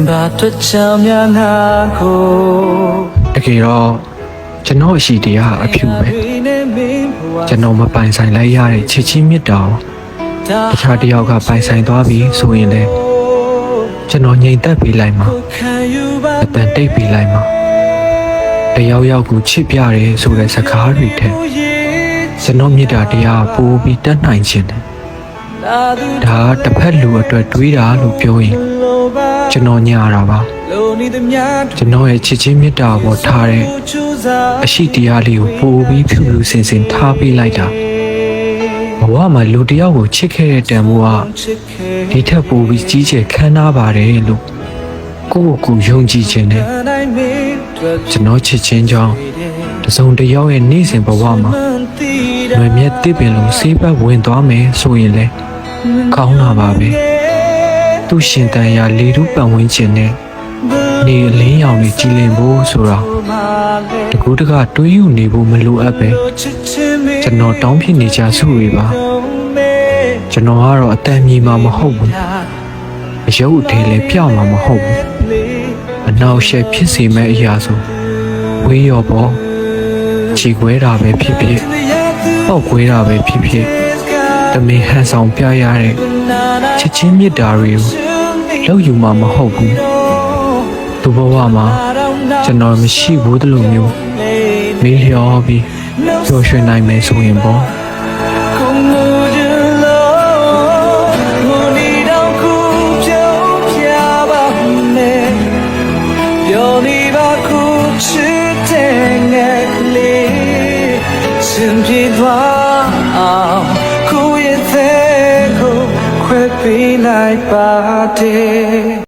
ဘာတွေ့ချောင်းများငါကိုတကယ်တော့ကျွန်တော်အရှိတရားအဖြူပဲကျွန်တော်မပိုင်ဆိုင်လိုက်ရတဲ့ချစ်ချင်းမြတ်တာတခြားတယောက်ကပိုင်ဆိုင်သွားပြီဆိုရင်လေကျွန်တော်ငြိမ်သက်ပေးလိုက်မှာအတန်တိတ်ပေးလိုက်မှာတယောက်ယောက်ကိုချစ်ပြတယ်ဆိုတဲ့စကားတွေထက်ကျွန်တော်မြတ်တာတရားပိုးပြီးတတ်နိုင်ခြင်းတယ်ဒါတစ်ဖက်လူအတွက်တွေးတာလို့ပြောရင်ကျွန်တော်ညာတာပါကျွန်တော်ရဲ့ချစ်ချင်းမြတ်တာပေါ်ထားတဲ့အရှိတရားလေးကိုပိုးပြီးဖြူဖြူစင်စင်ထားပေးလိုက်တာဘဝမှာလူတယောက်ကိုချစ်ခဲ့တဲ့တန်ဖိုးကဒီထက်ပိုပြီးကြီးကျယ်ခမ်းနားပါတယ်လို့ကိုယ့်ကိုယ်ယုံကြည်ခြင်းနဲ့ကျွန်တော်ချစ်ချင်းကြောင့်တစုံတစ်ယောက်ရဲ့နေ့စဉ်ဘဝမှာလွယ်မြတ်တစ်ပင်လုံးဆေးပတ်ဝင်သွားမယ်ဆိုရင်လေကောင်းတာပါပဲသူရှင်တန်ရာလေထုပတ်ဝန်းကျင်နဲ့နေအလင်းရောင်တွေကြည်လင်ဖို့ဆိုတော့တကူတကတွေးယူနေဖို့မလိုအပ်ပဲကျွန်တော်တောင်းဖြစ်နေကြစုတွေပါကျွန်တော်ကတော့အတန်မြေမှာမဟုတ်ဘူးအယုတ်အထည်လည်းပြောင်းမှာမဟုတ်ဘူးအနောက်ရှက်ဖြစ်စေမဲ့အရာဆိုဝေးရောပေါ့ခြေခွဲတာပဲဖြစ်ဖြစ်ပောက်ခွဲတာပဲဖြစ်ဖြစ်တမင်ဟန်ဆောင်ပြရတဲ့ချစ်ချင်းမြတ်တာတွေကိုလောက်ယူမှာမဟုတ်ဘူးသူ့ဘဝမှာကျွန်တော်မရှိဘူးတလို့မျိုးမေးလျော်ပြီးကြော်ရွှင်နိုင်မယ်ဆိုရင်ပေါ့ရှင်ပြေသွားအောင်ကိုယ့်ရဲ့သေးကိုခွဲပေးလိုက်ပါတယ်